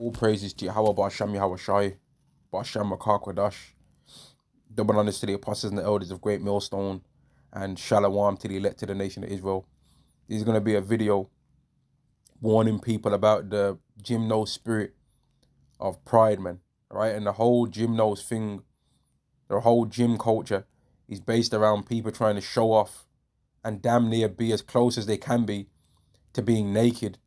All praises to Yahweh Ba'Sham Yahweh Shai, Ba'Sham Makar Kwadash. Double honors to the apostles and the elders of Great Millstone, and Shalom to the elect of the nation of Israel. This is going to be a video warning people about the Gymnos spirit of pride, man. Right? And the whole Gymnos thing, the whole gym culture is based around people trying to show off and damn near be as close as they can be to being naked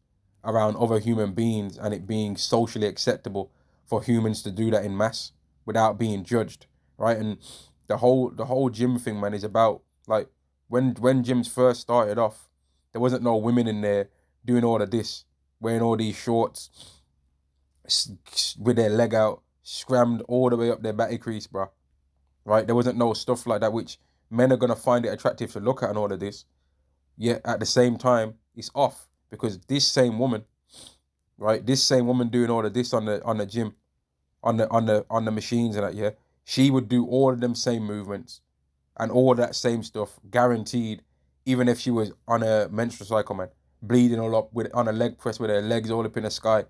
around other human beings, and it being socially acceptable for humans to do that in mass without being judged, right? And the whole gym thing, man, is about, like, when gyms first started off, there wasn't no women in there doing all of this, wearing all these shorts with their leg out, scrammed all the way up their batty crease, bro. Right? There wasn't no stuff like that, which men are gonna find it attractive to look at and all of this. Yet at the same time, it's off because this same woman, right? This same woman doing all of this on the gym, on the machines and that, yeah, she would do all of them same movements and all of that same stuff, guaranteed, even if she was on a menstrual cycle, man, bleeding all up with on a leg press with her legs all up in the sky,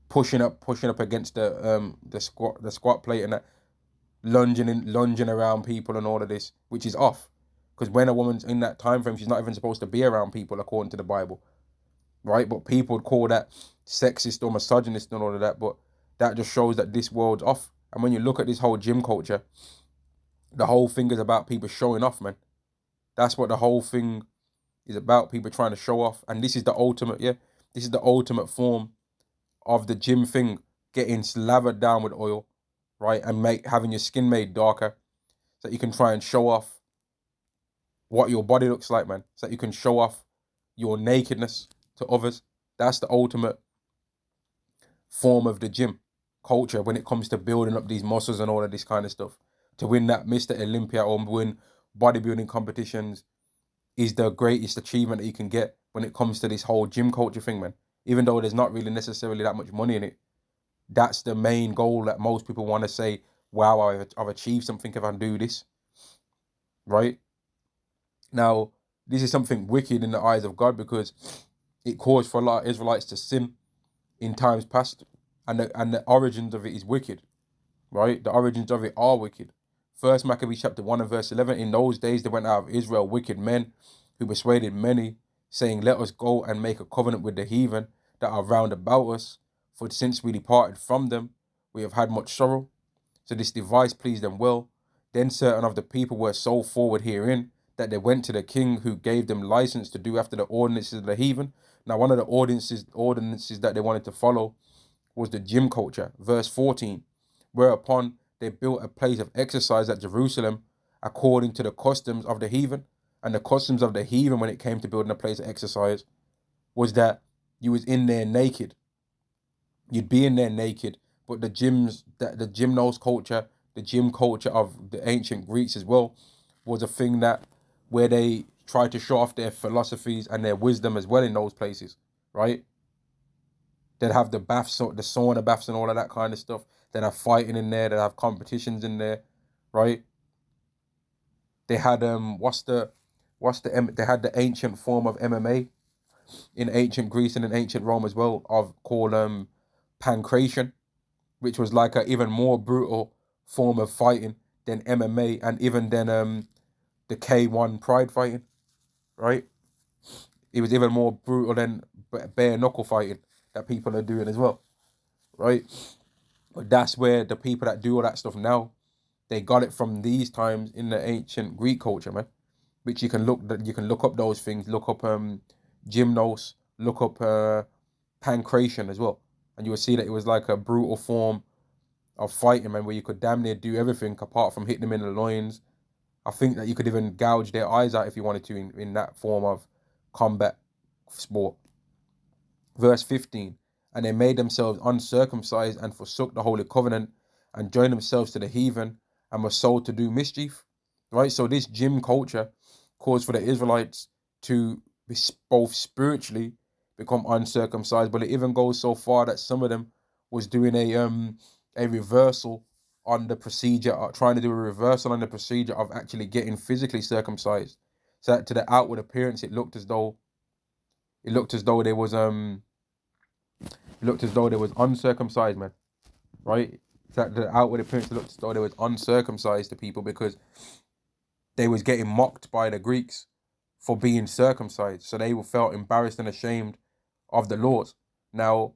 pushing up against the squat plate and that, lunging around people and all of this, which is off. Because when a woman's in that time frame, she's not even supposed to be around people according to the Bible, right? But people would call that sexist or misogynist and all of that. But that just shows that this world's off. And when you look at this whole gym culture, the whole thing is about people showing off, man. That's what the whole thing is about. People trying to show off, and this is the ultimate, yeah. This is the ultimate form of the gym thing, getting slathered down with oil, right, and having your skin made darker, so that you can try and show off what your body looks like, man. So that you can show off your nakedness to others. That's the ultimate form of the gym culture when it comes to building up these muscles and all of this kind of stuff. To win that Mr. Olympia or win bodybuilding competitions is the greatest achievement that you can get when it comes to this whole gym culture thing, man. Even though there's not really necessarily that much money in it, that's the main goal that most people want to say, wow, I've achieved something if I do this, right? Now, this is something wicked in the eyes of God because it caused for a lot of Israelites to sin in times past, and the origins of it is wicked, right? The origins of it are wicked. First Maccabees chapter 1 and verse 11, in those days there went out of Israel wicked men who persuaded many, saying, let us go and make a covenant with the heathen that are round about us, for since we departed from them, we have had much sorrow. So this device pleased them well. Then certain of the people were so forward herein that they went to the king, who gave them license to do after the ordinances of the heathen. Now, one of the ordinances that they wanted to follow was the gym culture. Verse 14, whereupon they built a place of exercise at Jerusalem according to the customs of the heathen. And the customs of the heathen when it came to building a place of exercise was that you was in there naked. You'd be in there naked. But the gymnos culture, the gym culture of the ancient Greeks as well, was a thing that where they tried to show off their philosophies and their wisdom as well in those places, right? They'd have the baths, the sauna baths and all of that kind of stuff. They'd have fighting in there. They'd have competitions in there, right? They had they had the ancient form of MMA in ancient Greece and in ancient Rome as well, called pancration, which was like a even more brutal form of fighting than MMA and even than the K1 pride fighting, right? It was even more brutal than bare knuckle fighting that people are doing as well, right? But that's where the people that do all that stuff now, they got it from these times in the ancient Greek culture, man. Which you can look up those things, look up gymnos, look up pancration as well, and you will see that it was like a brutal form of fighting, man, where you could damn near do everything apart from hitting them in the loins. I think that you could even gouge their eyes out if you wanted to in that form of combat sport. Verse 15, and they made themselves uncircumcised and forsook the holy covenant and joined themselves to the heathen and were sold to do mischief. Right? So this gym culture caused for the Israelites to be both spiritually become uncircumcised, but it even goes so far that some of them was doing a reversal on the procedure, trying to do a reversal on the procedure of actually getting physically circumcised. So that to the outward appearance, it looked as though there was It looked as though they was uncircumcised, man. Right? That the outward appearance looked as though they was uncircumcised to people because they was getting mocked by the Greeks for being circumcised. So they felt embarrassed and ashamed of the laws. Now,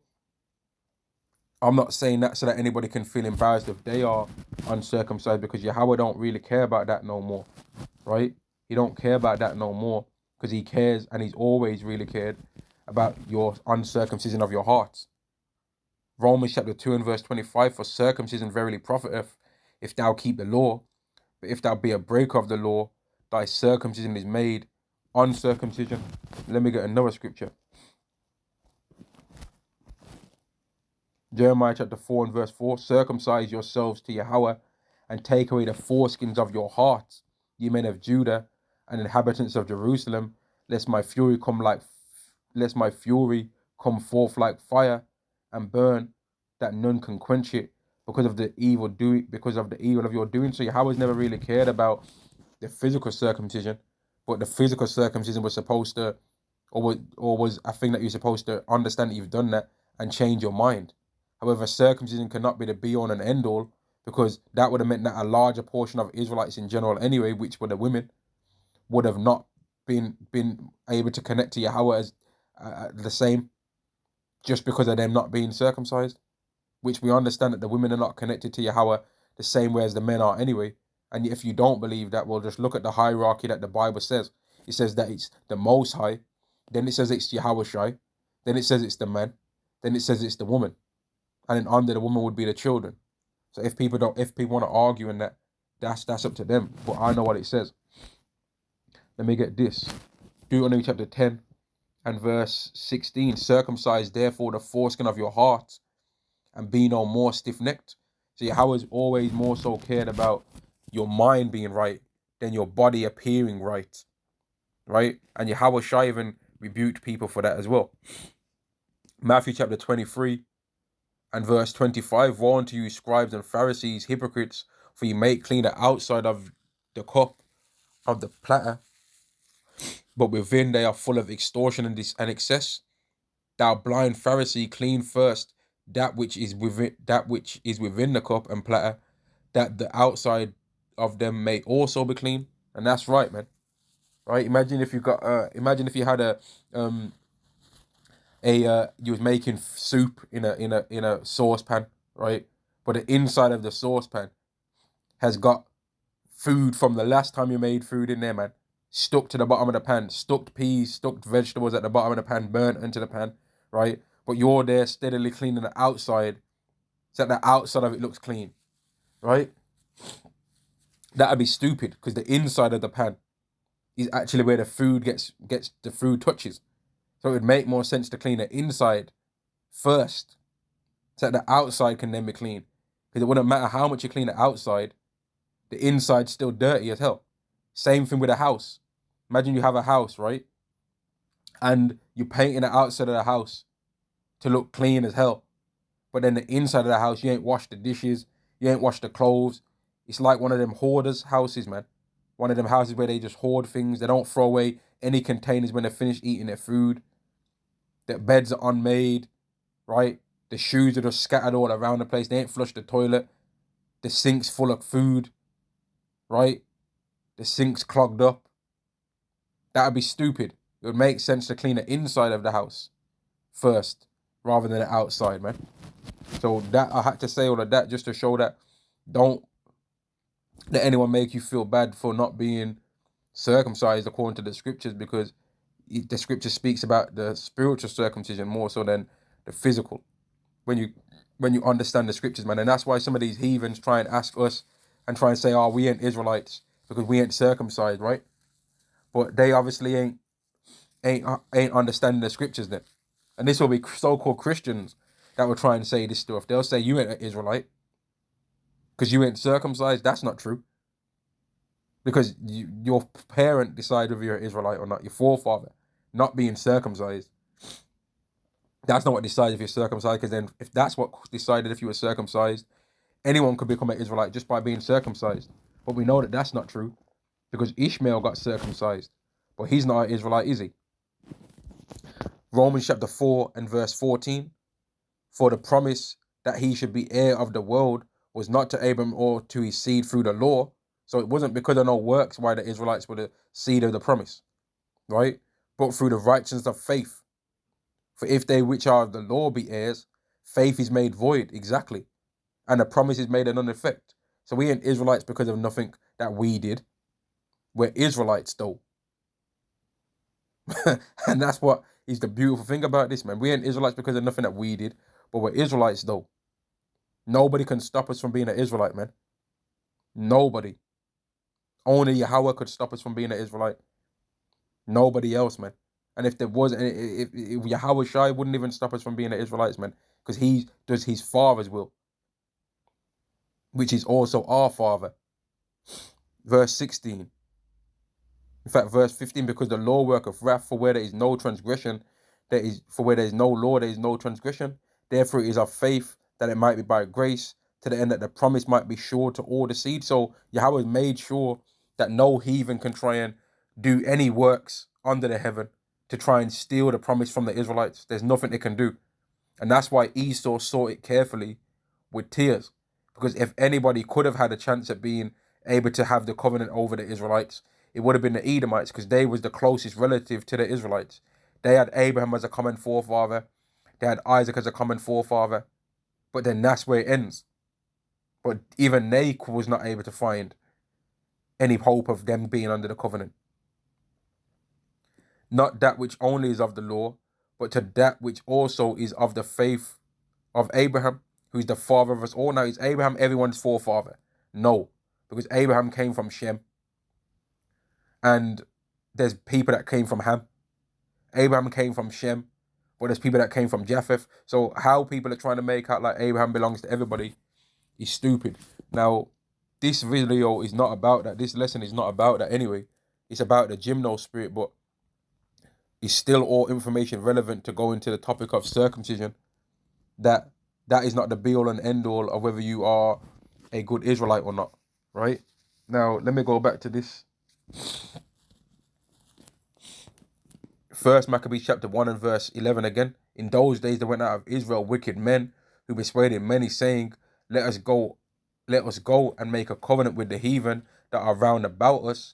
I'm not saying that so that anybody can feel embarrassed if they are uncircumcised, because Yahweh don't really care about that no more, right? He don't care about that no more because he cares, and he's always really cared about your uncircumcision of your hearts. Romans chapter 2 and verse 25, for circumcision verily profiteth if thou keep the law, but if thou be a breaker of the law, thy circumcision is made uncircumcision. Let me get another scripture. Jeremiah chapter 4 and verse 4, circumcise yourselves to Yahweh and take away the foreskins of your hearts, ye men of Judah and inhabitants of Jerusalem, lest my fury come forth like fire and burn, that none can quench it, because of the evil of your doing. So Yahweh's never really cared about the physical circumcision, but the physical circumcision was supposed to, was a thing that you're supposed to understand that you've done that and change your mind. However, circumcision cannot be the be-all and end-all, because that would have meant that a larger portion of Israelites in general anyway, which were the women, would have not been able to connect to Yahweh as the same, just because of them not being circumcised, which we understand that the women are not connected to Yahweh the same way as the men are anyway. And if you don't believe that, well, just look at the hierarchy that the Bible says. It says that it's the Most High, then it says it's Yahweh Shai, then it says it's the man, then it says it's the woman, and then under the woman would be the children. So if people want to argue in that, that's up to them. But I know what it says. Let me get this. Deuteronomy chapter 10 and verse 16. Circumcise therefore the foreskin of your heart, and be no more stiff-necked. So Yahweh's always more so cared about your mind being right than your body appearing right. Right? And Yahweh Shai even rebuked people for that as well. Matthew chapter 23 and verse 25, woe unto you, scribes and Pharisees, hypocrites, for you make clean the outside of the cup of the platter, but within they are full of extortion and excess. Thou blind Pharisee, clean first that which is within the cup and platter, that the outside of them may also be clean. And that's right, man. Right? Imagine if you had you was making soup in a saucepan, right? But the inside of the saucepan has got food from the last time you made food in there, man. Stuck to the bottom of the pan, stuck peas, stuck vegetables at the bottom of the pan, burnt into the pan, right? But you're there steadily cleaning the outside, so that the outside of it looks clean, right? That'd be stupid, because the inside of the pan is actually where the food the food touches. So it would make more sense to clean the inside first, so that the outside can then be clean. Because it wouldn't matter how much you clean the outside, the inside's still dirty as hell. Same thing with a house. Imagine you have a house, right? And you're painting the outside of the house to look clean as hell. But then the inside of the house, you ain't washed the dishes, you ain't washed the clothes. It's like one of them hoarders' houses, man. One of them houses where they just hoard things. They don't throw away any containers when they finish eating their food. The beds are unmade, right? The shoes are just scattered all around the place. They ain't flushed the toilet. The sink's full of food, right? The sink's clogged up. That would be stupid. It would make sense to clean the inside of the house first, rather than the outside, man. So that, I had to say all of that just to show that don't let anyone make you feel bad for not being circumcised according to the scriptures, because the scripture speaks about the spiritual circumcision more so than the physical. When you understand the scriptures, man. And that's why some of these heathens try and ask us and try and say, oh, we ain't Israelites because we ain't circumcised, right? But they obviously ain't understanding the scriptures then. And this will be so-called Christians that will try and say this stuff. They'll say you ain't an Israelite because you ain't circumcised. That's not true. Because your parent decided whether you're an Israelite or not. Your forefather not being circumcised. That's not what decides if you're circumcised. Because then if that's what decided if you were circumcised, anyone could become an Israelite just by being circumcised. But we know that that's not true, because Ishmael got circumcised. But he's not an Israelite, is he? Romans chapter 4 and verse 14. For the promise that he should be heir of the world was not to Abram or to his seed through the law. So it wasn't because of no works why the Israelites were the seed of the promise, right? But through the righteousness of faith. For if they which are of the law be heirs, faith is made void, exactly. And the promise is made of none effect. So we ain't Israelites because of nothing that we did. We're Israelites though. And that's what is the beautiful thing about this, man. We ain't Israelites because of nothing that we did, but we're Israelites though. Nobody can stop us from being an Israelite, man. Nobody. Only Yahweh could stop us from being an Israelite. Nobody else, man. And if there was, if Yahweh Shai wouldn't even stop us from being the Israelites, man, because he does his Father's will, which is also our Father. Verse 16. In fact, verse 15, because the law worketh wrath, for where there is no transgression, where there is no law, there is no transgression. Therefore it is of faith, that it might be by grace, to the end that the promise might be sure to all the seed. So Yahweh made sure that no heathen can try and do any works under the heaven to try and steal the promise from the Israelites. There's nothing they can do. And that's why Esau sought it carefully with tears. Because if anybody could have had a chance at being able to have the covenant over the Israelites, it would have been the Edomites, because they was the closest relative to the Israelites. They had Abraham as a common forefather. They had Isaac as a common forefather. But then that's where it ends. But even they was not able to find any hope of them being under the covenant. Not that which only is of the law, but to that which also is of the faith of Abraham, who is the father of us all. Now, is Abraham everyone's forefather? No, because Abraham came from Shem. And there's people that came from Ham. Abraham came from Shem, but there's people that came from Japheth. So how people are trying to make out like Abraham belongs to everybody is stupid. Now, this video is not about that. This lesson is not about that anyway. It's about the Gymnos spirit, but it's still all information relevant to go into the topic of circumcision. That is not the be-all and end-all of whether you are a good Israelite or not, right? Now, let me go back to this. First Maccabees chapter 1 and verse 11 again. In those days there went out of Israel wicked men who persuaded many, saying, let us go and make a covenant with the heathen that are round about us.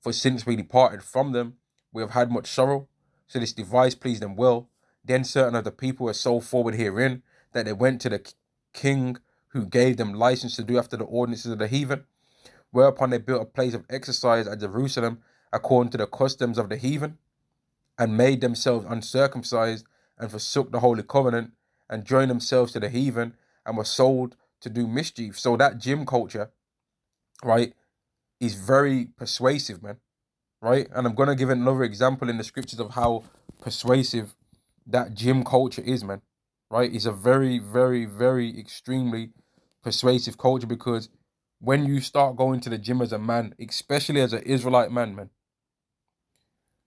For since we departed from them, we have had much sorrow. So this device pleased them well. Then certain of the people were so forward herein that they went to the king, who gave them license to do after the ordinances of the heathen. Whereupon they built a place of exercise at Jerusalem according to the customs of the heathen, and made themselves uncircumcised, and forsook the holy covenant, and joined themselves to the heathen, and were sold to do mischief. So that gym culture, right, is very persuasive, man, right? And I'm going to give another example in the scriptures of how persuasive that gym culture is, man, right? It's a very, very, very extremely persuasive culture, because when you start going to the gym as a man, especially as an Israelite man, man,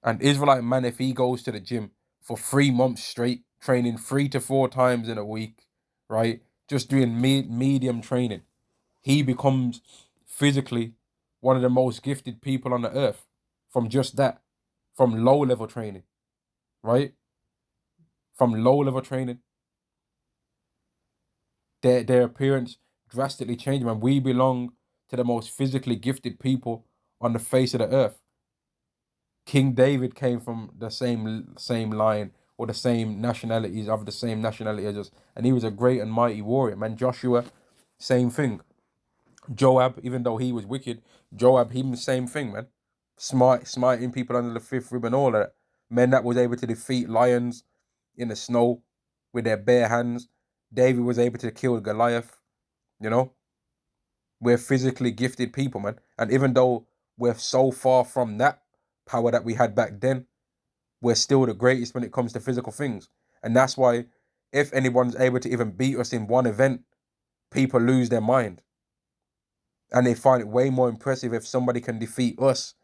an Israelite man, if he goes to the gym for 3 months straight, training 3 to 4 times in a week, right, just doing medium training, he becomes physically one of the most gifted people on the earth from just that, from low-level training, right? From low-level training, their appearance drastically changes, man. We belong to the most physically gifted people on the face of the earth. King David came from the same line, or the same nationalities, of the same nationality as us, and he was a great and mighty warrior, man. Joshua, same thing. Joab, even though he was wicked, Joab, he was the same thing, man. Smiting people under the fifth rib and all that. Men that was able to defeat lions in the snow with their bare hands. David was able to kill Goliath, you know. We're physically gifted people, man. And even though we're so far from that power that we had back then, we're still the greatest when it comes to physical things. And that's why if anyone's able to even beat us in one event, people lose their mind. And they find it way more impressive if somebody can defeat us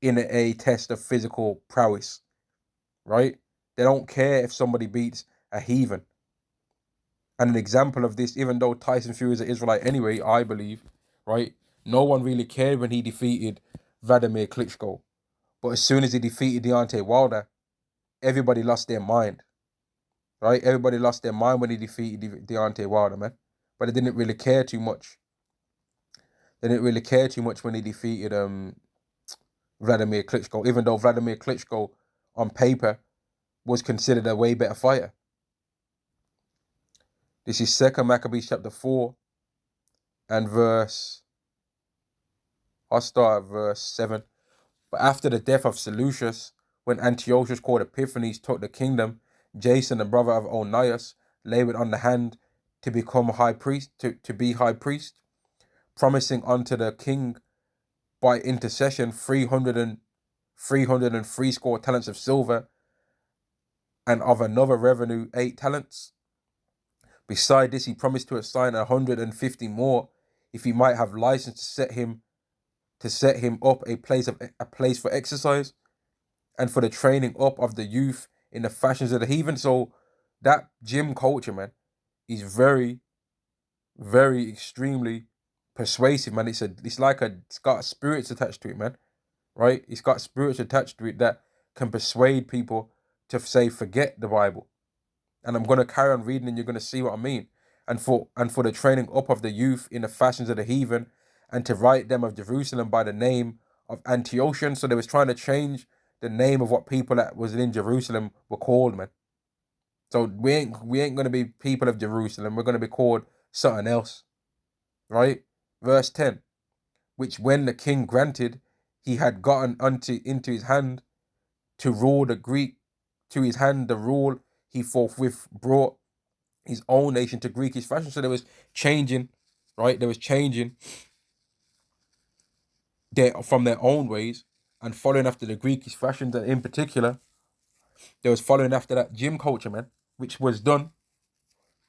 in a test of physical prowess, right? They don't care if somebody beats a heathen. And an example of this, even though Tyson Fury is an Israelite anyway, I believe, right? No one really cared when he defeated Vladimir Klitschko. But as soon as he defeated Deontay Wilder, everybody lost their mind. right? Everybody lost their mind when he defeated Deontay Wilder, man. But they didn't really care too much. They didn't really care too much when he defeated Vladimir Klitschko, even though Vladimir Klitschko, on paper, was considered a way better fighter. This is 2 Maccabees chapter 4 and I'll start at verse 7. But after the death of Seleucus, when Antiochus called Epiphanes took the kingdom, Jason, the brother of Onias, labored on the hand to become high priest, to be high priest, promising unto the king by intercession 303 score talents of silver, and of another revenue 8 talents. Beside this, he promised to assign 150 more, if he might have license to set him up a place for exercise, and for the training up of the youth in the fashions of the heathen. So that gym culture, man, is very, very extremely persuasive, man. It's got spirits attached to it, man. Right? It's got spirits attached to it that can persuade people to say forget the Bible. And I'm gonna carry on reading, and you're gonna see what I mean. And for the training up of the youth in the fashions of the heathen, and to write them of Jerusalem by the name of Antiochus. So they was trying to change the name of what people that was in Jerusalem were called, man. So we ain't gonna be people of Jerusalem. We're gonna be called something else, right? Verse 10, which when the king granted, he had gotten into his hand to rule the Greek, to his hand the rule, he forthwith brought his own nation to Greekish fashion. So there was changing, right? There was changing from their own ways and following after the Greekish fashions, and in particular, there was following after that gym culture, man, which was done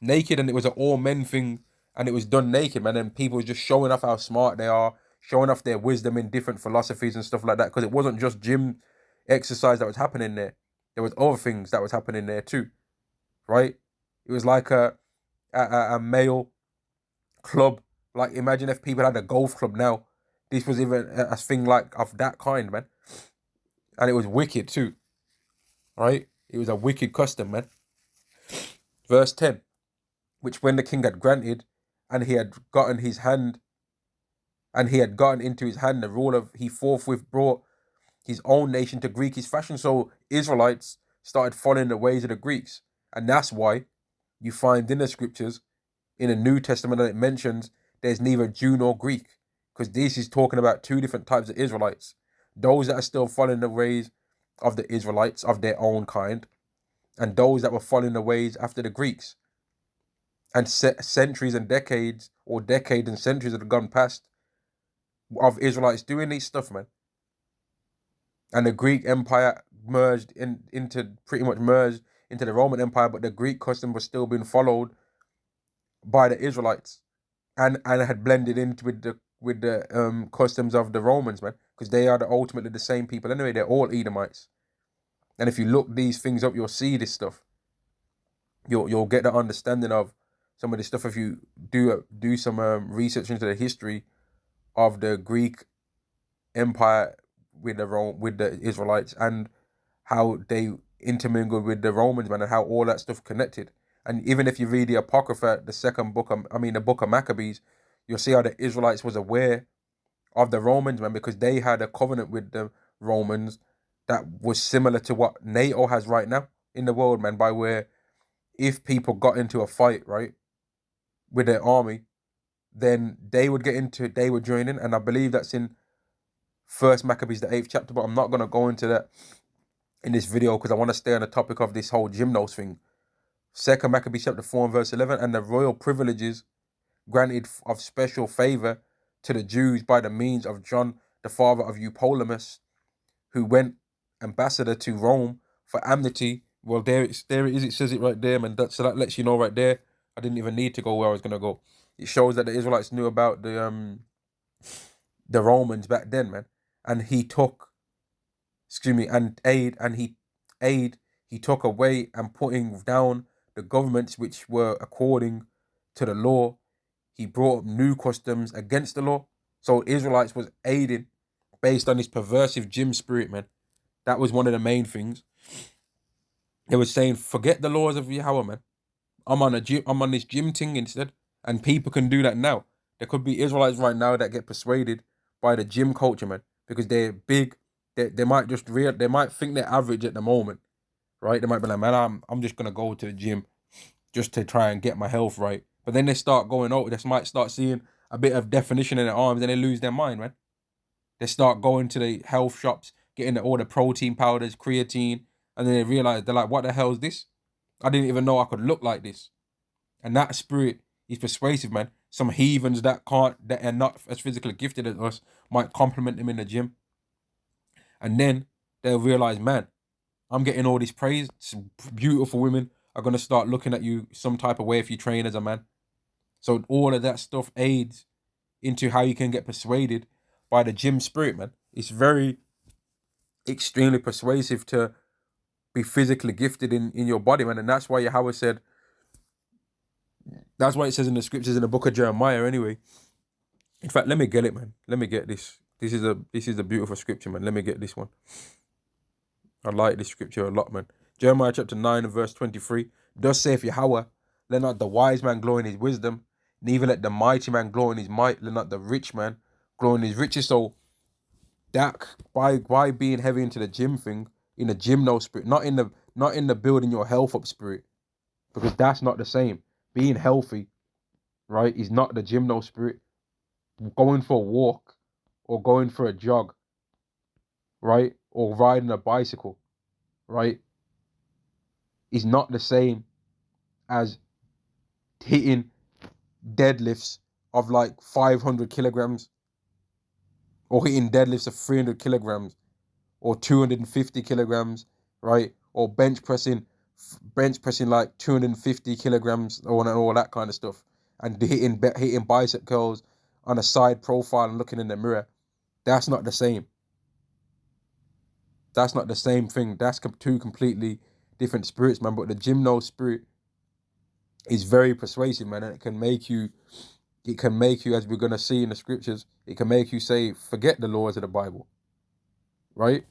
naked, and it was an all men thing, and it was done naked, man, and people were just showing off how smart they are, showing off their wisdom in different philosophies and stuff like that, because it wasn't just gym exercise that was happening there. There was other things that was happening there too, right? It was like a male club. Like, imagine if people had a golf club now. This was even a thing like of that kind, man. And it was wicked too, right? It was a wicked custom, man. Verse 10, which when the king had granted, and he had gotten into his hand the rule of, he forthwith brought his own nation to Greekish fashion. So Israelites started following the ways of the Greeks. And that's why you find in the scriptures, in the New Testament, that it mentions there's neither Jew nor Greek, because this is talking about two different types of Israelites. Those that are still following the ways of the Israelites of their own kind, and those that were following the ways after the Greeks. And centuries and decades, or decades and centuries that have gone past, of Israelites doing these stuff, man. And the Greek Empire pretty much merged into the Roman Empire, but the Greek custom was still being followed by the Israelites, and had blended into with the customs of the Romans, man, because they are ultimately the same people anyway. They're all Edomites, and if you look these things up, you'll see this stuff. You'll get the understanding of some of this stuff if you do some research into the history of the Greek Empire with the Israelites, and how they intermingled with the Romans, man, and how all that stuff connected. And even if you read the Apocrypha, the book of Maccabees, you'll see how the Israelites was aware of the Romans, man, because they had a covenant with the Romans that was similar to what NATO has right now in the world, man, by where if people got into a fight, right, with their army, then they would join in. And I believe that's in First Maccabees, the 8th chapter, but I'm not going to go into that in this video because I want to stay on the topic of this whole Gymnos thing. 2 Maccabees chapter 4 and verse 11, and the royal privileges granted of special favor to the Jews by the means of John, the father of Eupolemus, who went ambassador to Rome for amnesty. Well, there it is. It says it right there, man. So that lets you know right there. I didn't even need to go where I was gonna go. It shows that the Israelites knew about the Romans back then, man. And he took, he took away and putting down the governments which were according to the law. He brought up new customs against the law. So Israelites was aiding based on this perversive gym spirit, man. That was one of the main things. They were saying, forget the laws of Yahweh, man. I'm on this gym thing instead. And people can do that now. There could be Israelites right now that get persuaded by the gym culture, man, because they're big. They might they might think they're average at the moment, right? They might be like, man, I'm just gonna go to the gym just to try and get my health right. But then they start going out, they might start seeing a bit of definition in their arms and they lose their mind, man. They start going to the health shops, getting all the protein powders, creatine, and then they realize, they're like, what the hell is this? I didn't even know I could look like this. And that spirit is persuasive, man. Some heathens that are not as physically gifted as us might compliment them in the gym. And then they'll realize, man, I'm getting all this praise. Some beautiful women are going to start looking at you some type of way if you train as a man. So all of that stuff aids into how you can get persuaded by the gym spirit, man. It's very extremely persuasive to be physically gifted in your body, man. And that's why Yahweh said, that's why it says in the scriptures in the book of Jeremiah anyway. In fact, let me get it, man. Let me get this. This is a beautiful scripture, man. Let me get this one. I like this scripture a lot, man. Jeremiah chapter 9 and verse 23. Thus saith Yahweh, let not the wise man glory in his wisdom, neither let the mighty man glory in his might, let not the rich man glory in his riches. So that by being heavy into the gym thing, in the Gymnos spirit, not in the building your health up spirit, because that's not the same. Being healthy, right, is not the Gymnos spirit. Going for a walk or going for a jog, right, or riding a bicycle, right, is not the same as hitting deadlifts of like 500 kilograms or hitting deadlifts of 300 kilograms or 250 kilograms, right? Or bench pressing like 250 kilograms or all that kind of stuff, and hitting bicep curls on a side profile and looking in the mirror. That's not the same. That's not the same thing. That's two completely different spirits, man. But the Gymnos spirit is very persuasive, man, and it can make you, as we're gonna see in the scriptures, it can make you say, forget the laws of the Bible, right?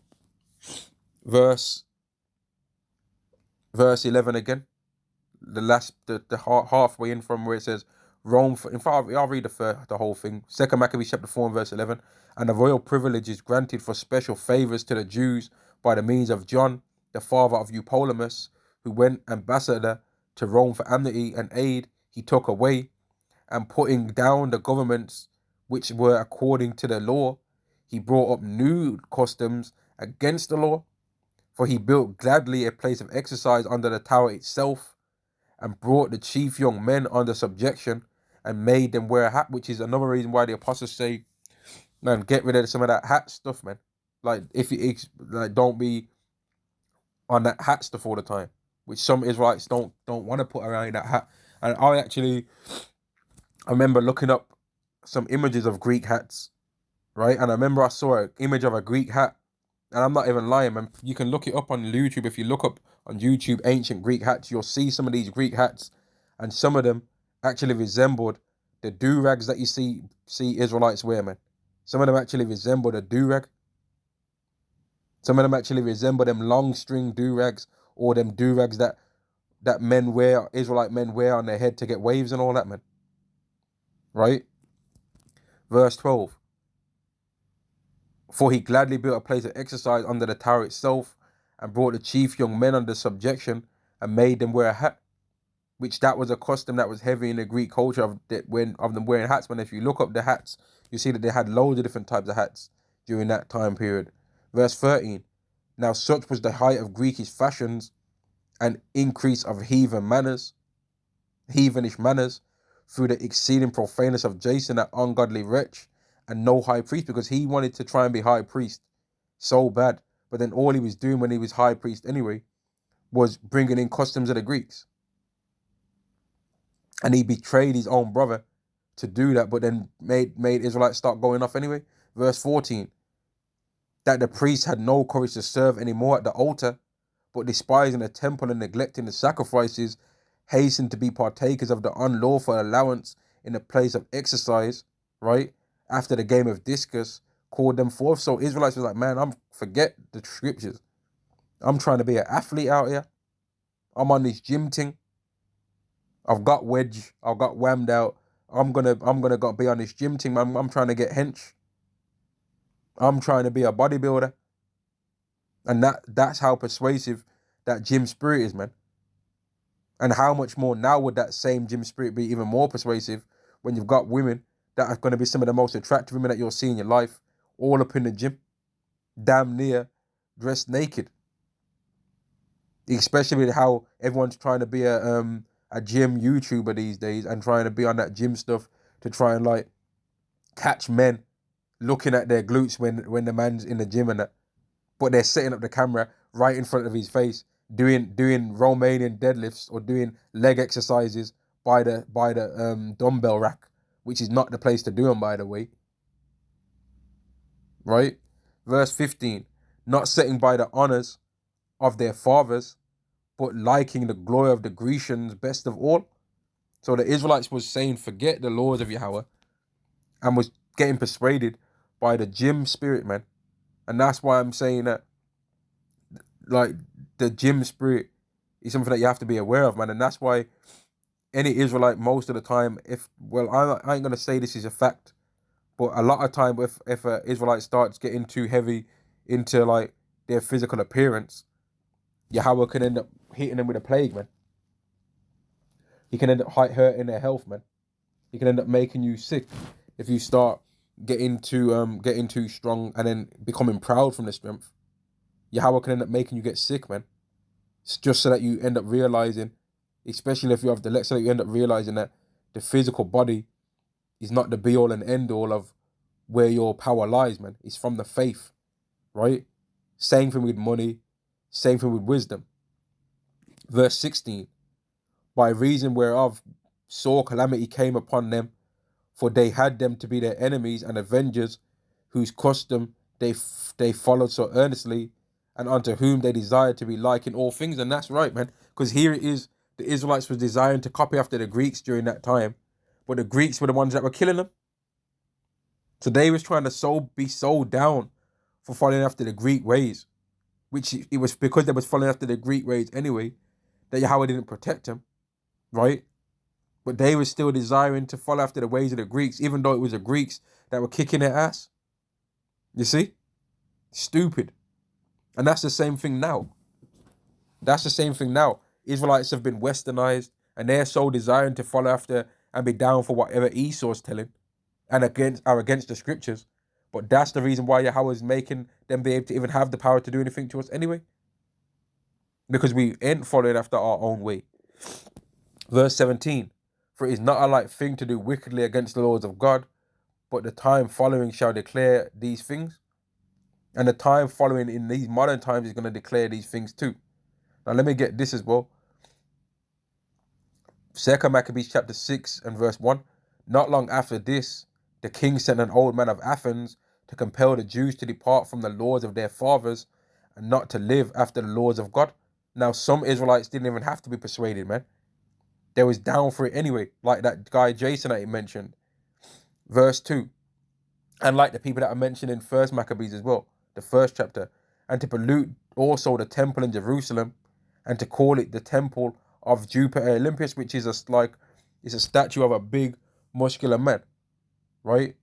Verse 11 again, the halfway in from where it says Rome. In fact, I'll read the whole thing. 2 Maccabees chapter 4 and verse 11. And the royal privilege is granted for special favors to the Jews by the means of John, the father of Eupolemus, who went ambassador to Rome for amnesty and aid. He took away, and putting down the governments which were according to the law, he brought up new customs against the law. For he built gladly a place of exercise under the tower itself, and brought the chief young men under subjection, and made them wear a hat, which is another reason why the apostles say, man, get rid of some of that hat stuff, man. Like, if you like, don't be on that hat stuff all the time, which some Israelites don't want to put around that hat. And I remember looking up some images of Greek hats, right? And I remember I saw an image of a Greek hat, and I'm not even lying, man. You can look it up on YouTube. If you look up on YouTube ancient Greek hats, you'll see some of these Greek hats, and some of them actually resembled the do-rags that you see Israelites wear, man. Some of them actually resemble the do-rag. Some of them actually resemble them long string do-rags, or them do-rags that men wear, Israelite men wear on their head to get waves and all that, man. Right? Verse 12. For he gladly built a place of exercise under the tower itself, and brought the chief young men under subjection, and made them wear a hat, which that was a custom that was heavy in the Greek culture of them wearing hats. When if you look up the hats, you see that they had loads of different types of hats during that time period. Verse 13. Now such was the height of Greekish fashions and increase of heathenish manners, through the exceeding profaneness of Jason, that ungodly wretch, and no high priest, because he wanted to try and be high priest so bad. But then all he was doing when he was high priest anyway was bringing in customs of the Greeks. And he betrayed his own brother to do that, but then made Israelites start going off anyway. Verse 14. That the priests had no courage to serve anymore at the altar, but despising the temple and neglecting the sacrifices, hastened to be partakers of the unlawful allowance in the place of exercise, right? After the game of discus, called them forth. So Israelites was like, man, forget the scriptures. I'm trying to be an athlete out here. I'm on this gym thing. I've got wedge. I've got whammed out. I'm gonna got be on this gym thing. I'm trying to get hench. I'm trying to be a bodybuilder. And that's how persuasive that gym spirit is, man. And how much more now would that same gym spirit be even more persuasive when you've got women that are going to be some of the most attractive women that you'll see in your life, all up in the gym, damn near dressed naked. Especially with how everyone's trying to be a gym YouTuber these days and trying to be on that gym stuff to try and like catch men looking at their glutes when the man's in the gym and that. But they're setting up the camera right in front of his face, doing Romanian deadlifts or doing leg exercises by the dumbbell rack, which is not the place to do them, by the way. Right? Verse 15, not setting by the honors of their fathers, but liking the glory of the Grecians best of all. So the Israelites was saying, forget the laws of Yahweh, and was getting persuaded by the gym spirit, man. And that's why I'm saying that, like, the gym spirit is something that you have to be aware of, man. And that's why any Israelite, most of the time, I ain't gonna say this is a fact, but a lot of time, if an Israelite starts getting too heavy into like their physical appearance, Yahweh can end up hitting them with a plague, man. He can end up hurting their health, man. He can end up making you sick if you start getting too strong and then becoming proud from the strength. Yahweh can end up making you get sick, man. It's just so that you end up realizing, especially if you have the so that you end up realizing that the physical body is not the be all and end all of where your power lies, man. It's from the faith, right? Same thing with money, same thing with wisdom. Verse 16, by reason whereof sore calamity came upon them, for they had them to be their enemies and avengers, whose custom they followed so earnestly, and unto whom they desired to be like in all things. And that's right, man, because here it is, the Israelites was desiring to copy after the Greeks during that time, but the Greeks were the ones that were killing them. So they was trying to be so down for following after the Greek ways, which it was because they was following after the Greek ways anyway, that Yahweh didn't protect them, right? But they were still desiring to follow after the ways of the Greeks, even though it was the Greeks that were kicking their ass. You see? Stupid. And that's the same thing now. That's the same thing now. Israelites have been westernized, and they're so desiring to follow after and be down for whatever Esau's telling, and are against the scriptures. But that's the reason why Yahweh is making them be able to even have the power to do anything to us anyway. Because we ain't following after our own way. Verse 17, for it is not a light thing to do wickedly against the laws of God, but the time following shall declare these things. And the time following in these modern times is going to declare these things too. Now let me get this as well. 2 Maccabees chapter 6 and verse 1. Not long after this, the king sent an old man of Athens to compel the Jews to depart from the laws of their fathers and not to live after the laws of God. Now some Israelites didn't even have to be persuaded, man. They was down for it anyway, like that guy Jason that he mentioned. Verse 2. And like the people that are mentioned in 1 Maccabees as well, the first chapter, and to pollute also the temple in Jerusalem, and to call it the temple of Jupiter Olympus, which is it's a statue of a big muscular man, right?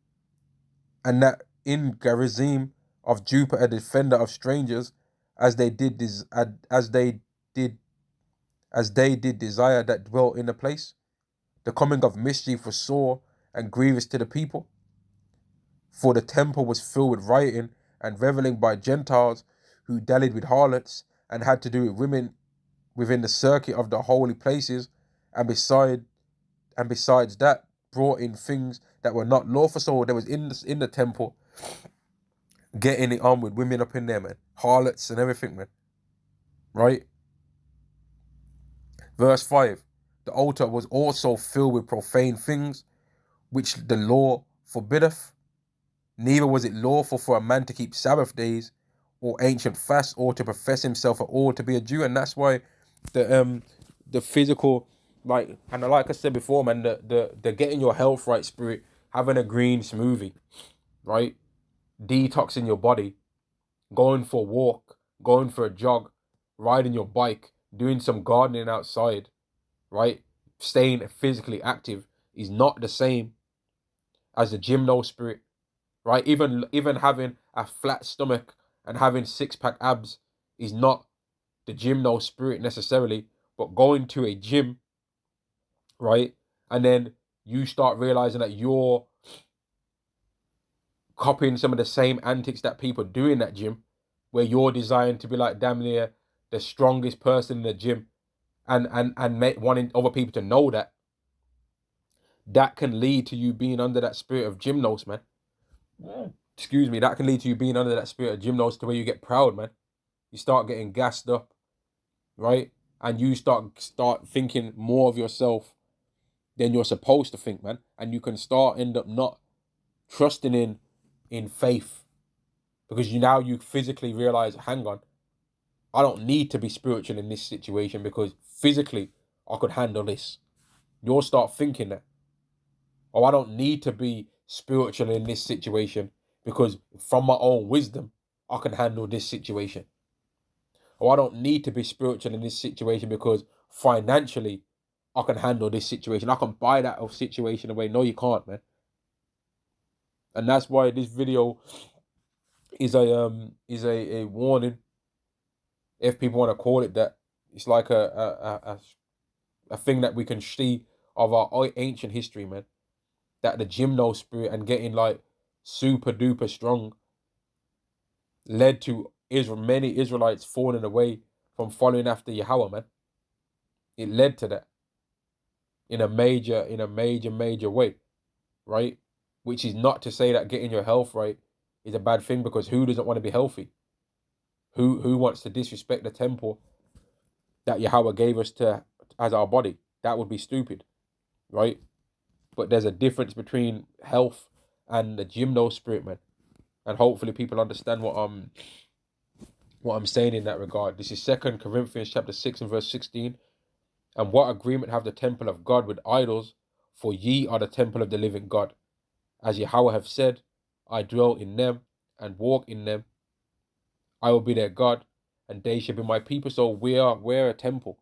And that in Gerizim of Jupiter, defender of strangers, as they did desire that dwelt in the place. The coming of mischief was sore and grievous to the people, for the temple was filled with rioting and reveling by Gentiles who dallied with harlots and had to do with women within the circuit of the holy places, and besides that, brought in things that were not lawful. So there was in the temple getting it on with women up in there, man, harlots and everything, man. Right? Verse 5. The altar was also filled with profane things, which the law forbiddeth. Neither was it lawful for a man to keep Sabbath days or ancient fasts or to profess himself at all to be a Jew. And that's why the physical, like I said before, man, the getting your health right spirit, having a green smoothie, right? Detoxing your body, going for a walk, going for a jog, riding your bike, doing some gardening outside, right? Staying physically active is not the same as the Gymnos spirit, right? Even having a flat stomach and having six-pack abs is not the Gymnos spirit necessarily, but going to a gym, right? And then you start realizing that you're copying some of the same antics that people do in that gym, where you're designed to be like damn near the strongest person in the gym, and wanting other people to know that. That can lead to you being under that spirit of Gymnos, man. Excuse me. That can lead to you being under that spirit of Gymnos to where you get proud, man. You start getting gassed up, right? And you start thinking more of yourself than you're supposed to think, man. And you can end up not trusting in faith, because you physically realize, hang on, I don't need to be spiritual in this situation because physically I could handle this. You'll start thinking that. Oh, I don't need to be spiritual in this situation because from my own wisdom, I can handle this situation. Or I don't need to be spiritual in this situation because financially, I can handle this situation. I can buy that situation away. No, you can't, man. And that's why this video is a warning, if people want to call it that. It's like a thing that we can see of our ancient history, man. That the Gymno spirit and getting like super duper strong led to many Israelites falling away from following after Yahweh, man. It led to that in a major way, right? Which is not to say that getting your health right is a bad thing, because who doesn't want to be healthy? Who wants to disrespect the temple that Yahweh gave us to as our body? That would be stupid, right? But there's a difference between health and the Gymno spirit, man. And hopefully people understand what I'm saying in that regard. This is 2 Corinthians chapter 6 and verse 16. And what agreement have the temple of God with idols? For ye are the temple of the living God. As Yahweh have said, I dwell in them and walk in them. I will be their God, and they shall be my people. So we're a temple,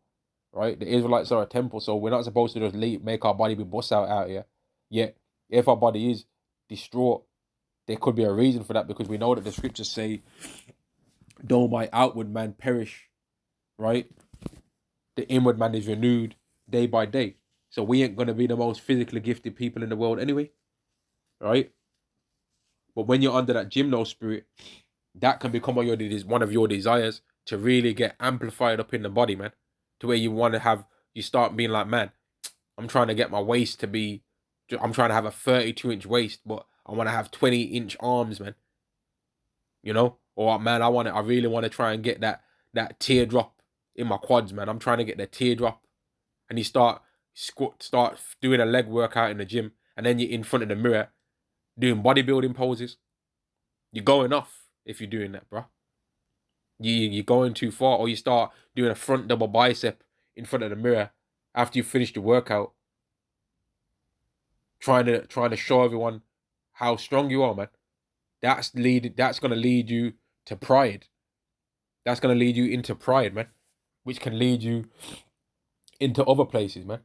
right? The Israelites are a temple, so we're not supposed to just make our body be bust out here. Yet, if our body is distraught, there could be a reason for that, because we know that the scriptures say, though my outward man perish, right? The inward man is renewed day by day. So we ain't going to be the most physically gifted people in the world anyway, right? But when you're under that Gymno spirit, that can become one of your desires to really get amplified up in the body, man. To where you start being like, man, I'm trying to get my waist to be, I'm trying to have a 32-inch waist, but I want to have 20-inch arms, man. You know? Or, man, I really want to try and get that teardrop in my quads, man. I'm trying to get the teardrop. And you start doing a leg workout in the gym, and then you're in front of the mirror doing bodybuilding poses. You're going off if you're doing that, bro. You're going too far. Or you start doing a front double bicep in front of the mirror after you finish the workout, trying to show everyone how strong you are, man. That's gonna lead you to pride. That's gonna lead you into pride, man, which can lead you into other places, man.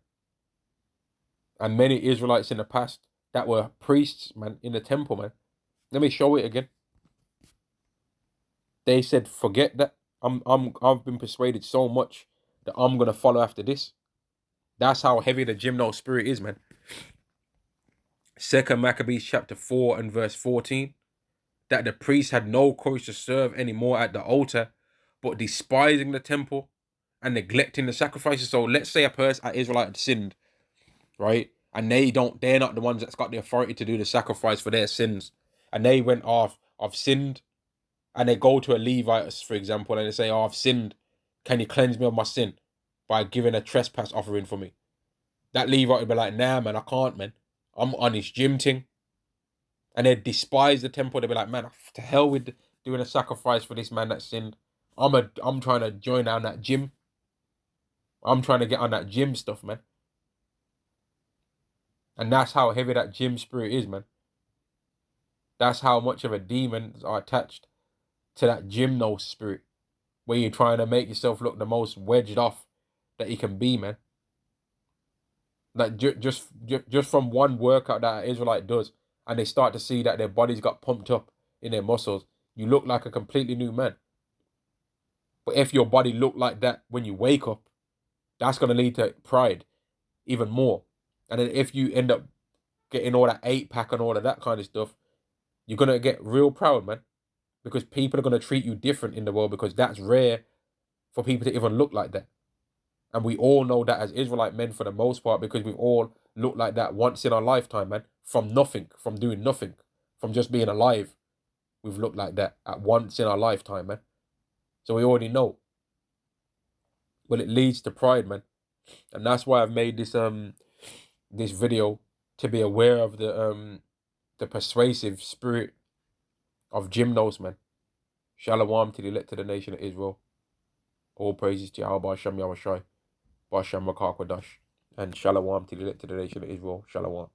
And many Israelites in the past that were priests, man, in the temple, man. Let me show it again. They said, forget that. I've been persuaded so much that I'm gonna follow after this. That's how heavy the Gymno spirit is, man. 2 Maccabees chapter 4 and verse 14. That the priests had no courage to serve anymore at the altar, but despising the temple and neglecting the sacrifices. So let's say an Israelite had sinned, right? And they're not the ones that's got the authority to do the sacrifice for their sins. And they went off, I've sinned. And they go to a Levite, for example, and they say, oh, I've sinned. Can you cleanse me of my sin by giving a trespass offering for me? That Levite would be like, nah, man, I can't, man. I'm on his gym thing. And they despise the temple. They'd be like, man, to hell with doing a sacrifice for this man that sinned. I'm trying to join down that gym. I'm trying to get on that gym stuff, man. And that's how heavy that gym spirit is, man. That's how much of a demons are attached to that Gymnos spirit. where you're trying to make yourself look the most wedged off that you can be, man. Like just from one workout that an Israelite does, and they start to see that their bodies got pumped up in their muscles, you look like a completely new man. But if your body look like that when you wake up, that's gonna lead to pride even more. And then if you end up getting all that 8-pack and all of that kind of stuff, you're gonna get real proud, man. Because people are gonna treat you different in the world, because that's rare for people to even look like that. And we all know that as Israelite men for the most part, because we've all looked like that once in our lifetime, man. From nothing, from doing nothing, from just being alive. We've looked like that at once in our lifetime, man. So we already know. Well, it leads to pride, man. And that's why I've made this video, to be aware of the persuasive spirit of Gymnos, man. Shalom to the elect of the nation of Israel. All praises to Yahweh Hashem Yahushai, Basham Rakakadash. And shalom to the elect of the nation of Israel. Shalom.